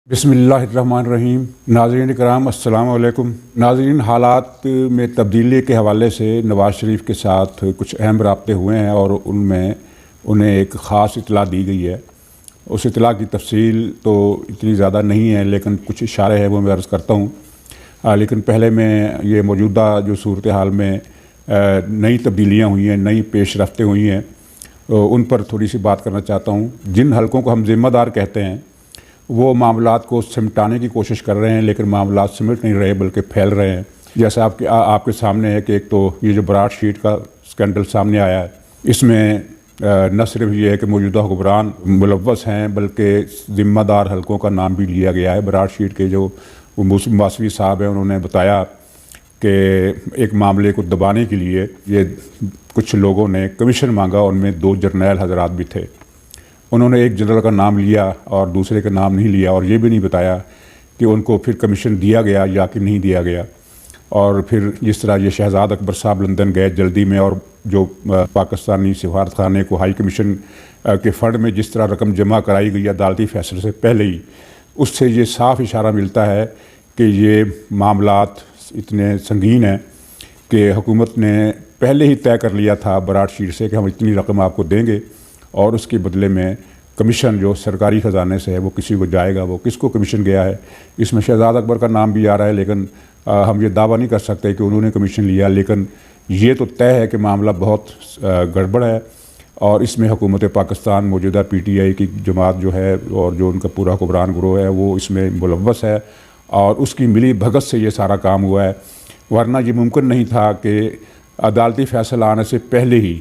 बिस्मिल्लाहिर्रहमानिर्रहीम। नाज़रीन कराम अस्सलाम वालेकुम। नाज़रीन, हालात में तब्दीली के हवाले से नवाज़ शरीफ के साथ कुछ अहम राब्ते हुए हैं और उनमें उन्हें एक ख़ास इतला दी गई है। उस इतला की तफसील तो इतनी ज़्यादा नहीं है, लेकिन कुछ इशारे हैं वो मैं अर्ज़ करता हूँ। लेकिन पहले मैं ये मौजूदा जो सूरत हाल में नई तब्दीलियाँ हुई हैं, नई पेश रफ्तें हुई हैं, उन पर थोड़ी सी बात करना चाहता हूँ। जिन हलकों को हम ज़िम्मेदार कहते हैं वो मामलात को सिमटाने की कोशिश कर रहे हैं, लेकिन मामलात सिमट नहीं रहे बल्कि फैल रहे हैं। जैसा आपके सामने है कि एक तो ये जो बराड़ शीट का स्कैंडल सामने आया है, इसमें न सिर्फ ये है कि मौजूदा हुक्मरान मुलव्वस हैं बल्कि ज़िम्मेदार हलकों का नाम भी लिया गया है। बराड़ शीट के जो मासवी साहब हैं उन्होंने बताया कि एक मामले को दबाने के लिए ये कुछ लोगों ने कमीशन मांगा, उनमें 2 जर्नैल हजरात भी थे। उन्होंने एक जनरल का नाम लिया और दूसरे का नाम नहीं लिया, और ये भी नहीं बताया कि उनको फिर कमीशन दिया गया या कि नहीं दिया गया। और फिर जिस तरह ये शहजाद अकबर साहब लंदन गए जल्दी में, और जो पाकिस्तानी सफारत खाने को हाई कमीशन के फ़ंड में जिस तरह रकम जमा कराई गई अदालती फ़ैसले से पहले ही, उससे ये साफ़ इशारा मिलता है कि ये मामलात इतने संगीन हैं कि हुकूमत ने पहले ही तय कर लिया था बराड़ शीट से कि हम इतनी रकम आपको देंगे और उसके बदले में कमीशन जो सरकारी ख़जाने से है वो किसी को जाएगा। वो किसको कमीशन गया है, इसमें शहजाद अकबर का नाम भी आ रहा है, लेकिन हम ये दावा नहीं कर सकते कि उन्होंने कमीशन लिया। लेकिन ये तो तय है कि मामला बहुत गड़बड़ है और इसमें हुकूमत पाकिस्तान, मौजूदा PTI की जमात जो है और जो उनका पूरा हुक्मरान गिरोह है वो इसमें मुलव्वस है और उसकी मिली भगत से ये सारा काम हुआ है। वरना ये मुमकिन नहीं था कि अदालती फ़ैसला आने से पहले ही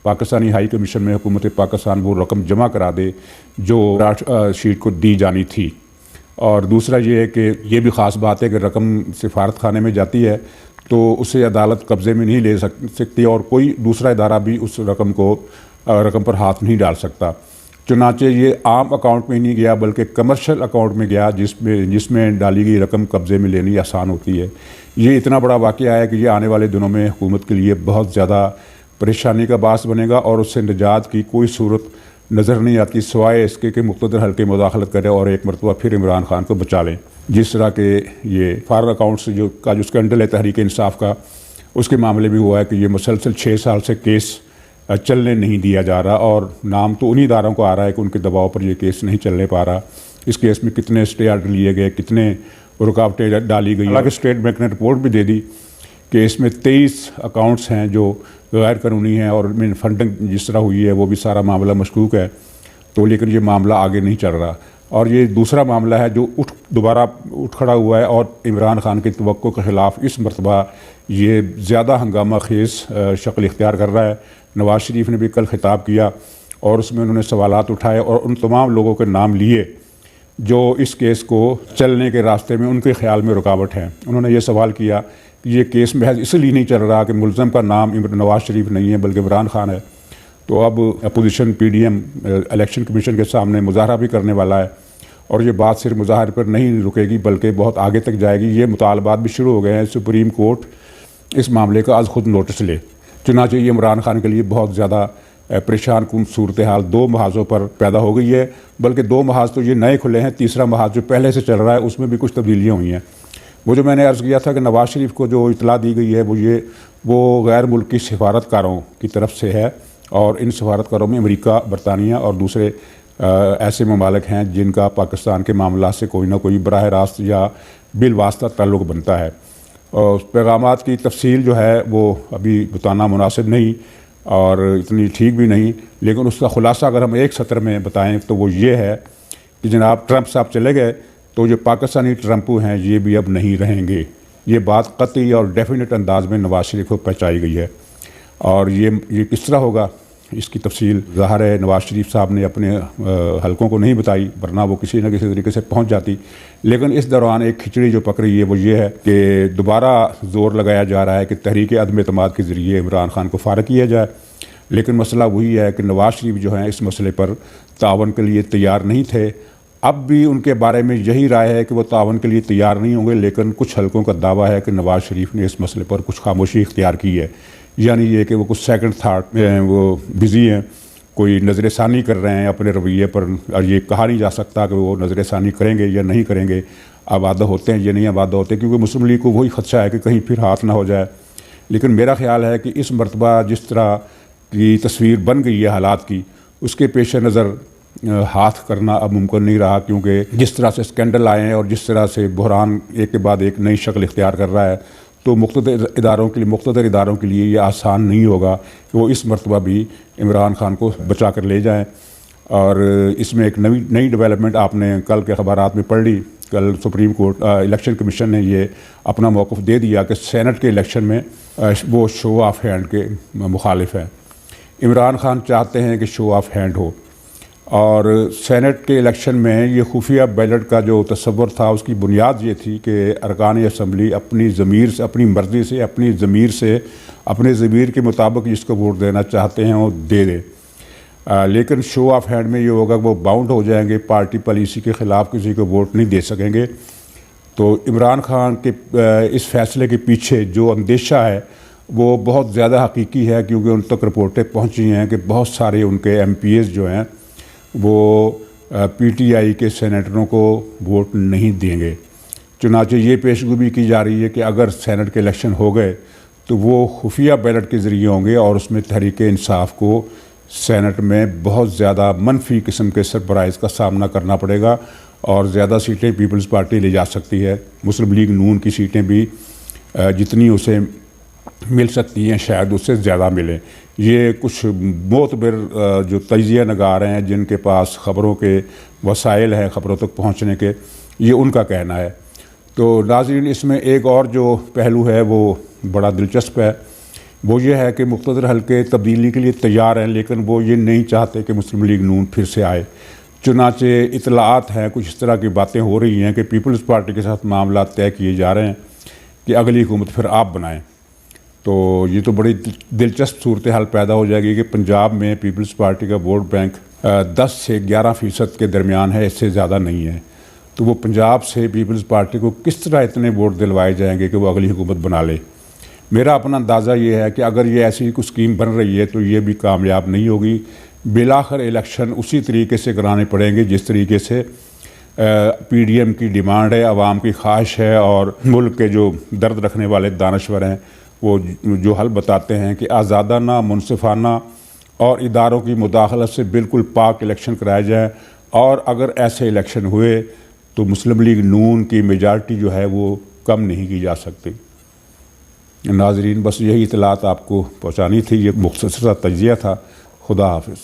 पाकिस्तानी हाई कमीशन में हुकूमत पाकिस्तान वो रकम जमा करा दे जो बराड़ शीट को दी जानी थी। और दूसरा ये है कि ये भी ख़ास बात है कि रकम सिफारत खाने में जाती है तो उसे अदालत कब्ज़े में नहीं ले सकती और कोई दूसरा इदारा भी उस रकम पर हाथ नहीं डाल सकता। चुनांचे ये आम अकाउंट में नहीं गया बल्कि कमर्शियल अकाउंट में गया, जिसमें डाली गई रकम कब्ज़े में लेनी आसान होती है। ये इतना बड़ा वाक़या है कि ये आने वाले दिनों में हुकूमत के लिए बहुत ज़्यादा परेशानी का बास बनेगा और उससे निजात की कोई सूरत नज़र नहीं आती सिवाय इसके कि मुक़्तदर हल्के मुदाखलत करें और एक मरतबा फिर इमरान खान को बचा लें। जिस तरह के ये फार अकाउंट्स जो स्कैंडल है तहरीक इंसाफ का, उसके मामले में हुआ है कि ये मुसलसल 6 साल से केस चलने नहीं दिया जा रहा और नाम तो उन्हीं इदारों को आ रहा है कि उनके दबाव पर यह केस नहीं चलने पा रहा। इस केस में कितने स्टे आर्डर लिए गए, कितने रुकावटें डाली गई। हालांकि स्टेट बैंक ने रिपोर्ट भी दे दी कि इसमें 23 अकाउंट्स हैं जो गैर कानूनी हैं और इनमें फंडिंग जिस तरह हुई है वो भी सारा मामला मशकूक है। तो लेकिन ये मामला आगे नहीं चल रहा और ये दूसरा मामला है जो दोबारा उठ खड़ा हुआ है और इमरान खान की तवक्को के ख़िलाफ़ इस मरतबा ये ज़्यादा हंगामा खेज़ शक्ल इख्तियार कर रहा है। नवाज़ शरीफ ने भी कल खिताब किया और उसमें उन्होंने सवालात उठाए और उन तमाम लोगों के नाम लिए जो इस केस को चलने के रास्ते में उनके ख्याल में रुकावट हैं। उन्होंने ये सवाल किया कि ये केस महज इसलिए नहीं चल रहा कि मुल्ज़म का नाम नवाज़ शरीफ नहीं है बल्कि इमरान खान है। तो अब अपोजिशन PDM इलेक्शन कमीशन के सामने मुज़ाहरा भी करने वाला है और ये बात सिर्फ मुज़ाहरे पर नहीं रुकेगी बल्कि बहुत आगे तक जाएगी। ये मुतालबात भी शुरू हो गए हैं। सुप्रीम कोर्ट इस मामले का आज खुद नोटिस ले। चुनांचे ये इमरान खान के लिए बहुत ज़्यादा परेशान कुन सूरत हाल 2 महाज़ों पर पैदा हो गई है, बल्कि 2 महाज़ तो ये नए खुले हैं, तीसरा महाज़ जो पहले से चल रहा है उसमें भी कुछ तब्दीलियाँ हुई हैं। वो जो मैंने अर्ज़ किया था कि नवाज़ शरीफ को जो इतला दी गई है वो गैर मुल्की सफारतकारों की तरफ से है और इन सफारतकारों में अमेरिका, बरतानिया और दूसरे ऐसे ममालिक हैं जिनका पाकिस्तान के मामला से कोई ना कोई बराह रास्त या बिलवास्ता ताल्लुक़ बनता है। और पैगामात की तफसील जो है वो अभी बताना मुनासिब नहीं और इतनी ठीक भी नहीं, लेकिन उसका ख़ुलासा अगर हम एक सत्र में बताएं तो वो ये है कि जनाब ट्रंप साहब चले गए तो जो पाकिस्तानी ट्रंपू हैं ये भी अब नहीं रहेंगे। ये बात कतई और डेफिनेट अंदाज में नवाज़ शरीफ को पहुँचाई गई है और ये किस तरह होगा इसकी तफसील ज़ाहिर है नवाज़ शरीफ साहब ने अपने हलकों को नहीं बताई, वरना वो किसी न किसी तरीके से पहुंच जाती। लेकिन इस दौरान एक खिचड़ी जो पक रही है वो ये है कि दोबारा ज़ोर लगाया जा रहा है कि तहरीक अदम एतमाद के ज़रिए इमरान खान को फ़ारिग किया जाए। लेकिन मसला वही है कि नवाज़ शरीफ जो हैं इस मसले पर तावन के लिए तैयार नहीं थे। अब भी उनके बारे में यही राय है कि वो तावन के लिए तैयार नहीं होंगे, लेकिन कुछ हलकों का दावा है कि नवाज़ शरीफ ने इस मसले पर कुछ खामोशी इख्तियार की है, यानी ये कि वो कुछ सेकंड थाट में वो बिज़ी हैं, कोई नज़रसानी कर रहे हैं अपने रवैये पर, और ये कहा नहीं जा सकता कि वो नज़रसानी करेंगे या नहीं करेंगे, आबादा होते हैं या नहीं आबादा होते, क्योंकि मुस्लिम लीग को वही खदशा है कि कहीं फिर हाथ ना हो जाए। लेकिन मेरा ख्याल है कि इस मरतबा जिस तरह की तस्वीर बन गई है हालात की, उसके पेश नज़र हाथ करना अब मुमकिन नहीं रहा, क्योंकि जिस तरह से स्कैंडल आए हैं और जिस तरह से बहरान एक के बाद एक नई शक्ल इख्तियार कर रहा है, तो मुख्तलिफ इदारों के लिए ये आसान नहीं होगा कि वो इस मरतबा भी इमरान खान को बचा कर ले जाएँ। और इसमें एक नई डेवलपमेंट आपने कल के अखबारात में पढ़ ली। कल सुप्रीम कोर्ट इलेक्शन कमीशन ने ये अपना मौक़िफ़ दे दिया कि सेनेट के इलेक्शन में वो शो ऑफ हैंड के मुखालिफ हैं। इमरान खान चाहते हैं कि शो ऑफ हैंड हो, और सेनेट के इलेक्शन में ये खुफिया बैलेट का जो तस्वर था उसकी बुनियाद ये थी कि अरकान असम्बली अपनी ज़मीर से, अपनी मर्ज़ी से, अपनी ज़मीर से, अपने ज़मीर के मुताबिक जिसको वोट देना चाहते हैं वो दे दें। लेकिन शो ऑफ हैंड में ये होगा कि वो बाउंड हो जाएंगे, पार्टी पॉलिसी के ख़िलाफ़ किसी को वोट नहीं दे सकेंगे। तो इमरान खान के इस फैसले के पीछे जो अंदेशा है वो बहुत ज़्यादा हकीकी है, क्योंकि उन तक रिपोर्टें पहुँची हैं कि बहुत सारे उनके MPs जो हैं वो PTI के सेनेटरों को वोट नहीं देंगे। चुनांचे ये पेशगोई की जा रही है कि अगर सेनेट के इलेक्शन हो गए तो वो खुफिया बैलेट के ज़रिए होंगे, और उसमें तहरीक इंसाफ को सेनेट में बहुत ज़्यादा मनफी किस्म के सरप्राइज़ का सामना करना पड़ेगा, और ज़्यादा सीटें पीपल्स पार्टी ले जा सकती है। मुस्लिम लीग नून की सीटें भी जितनी उसे मिल सकती हैं शायद उससे ज़्यादा मिलें। ये कुछ मोतबर जो तजिया नगार हैं जिनके पास ख़बरों के वसाइल हैं ख़बरों तक पहुँचने के, ये उनका कहना है। तो नाज़रीन, इसमें एक और जो पहलू है वो बड़ा दिलचस्प है, वो ये है कि मुख्तलिफ हल्के तब्दीली के लिए तैयार हैं, लेकिन वो ये नहीं चाहते कि मुस्लिम लीग नून फिर से आए। चुनांचे इतलात हैं, कुछ इस तरह की बातें हो रही हैं कि पीपल्स पार्टी के साथ मामला तय किए जा रहे हैं कि अगली हुकूमत फिर आप बनाएं। तो ये तो बड़ी दिलचस्प सूरत हाल पैदा हो जाएगी कि पंजाब में पीपल्स पार्टी का वोट बैंक 10 से 11% के दरमियान है, इससे ज़्यादा नहीं है। तो वो पंजाब से पीपल्स पार्टी को किस तरह इतने वोट दिलवाए जाएंगे कि वो अगली हुकूमत बना ले। मेरा अपना अंदाज़ा ये है कि अगर ये ऐसी कुछ स्कीम बन रही है तो ये भी कामयाब नहीं होगी। बिलाखिर इलेक्शन उसी तरीके से कराने पड़ेंगे जिस तरीके से PDM की डिमांड है, आवाम की ख्वाहिश है, और मुल्क के जो दर्द रखने वाले दानश्वर हैं वो जो हल बताते हैं कि आज़ादाना, मुनसिफाना और इदारों की मुदाखलत से बिल्कुल पाक इलेक्शन कराए जाएँ। और अगर ऐसे इलेक्शन हुए तो मुस्लिम लीग नून की मेजॉरिटी जो है वो कम नहीं की जा सकती। नाज़रीन, बस यही इतलात आपको पहुँचानी थी, ये मुख्तसर सा तजिया था। खुदा हाफिज़।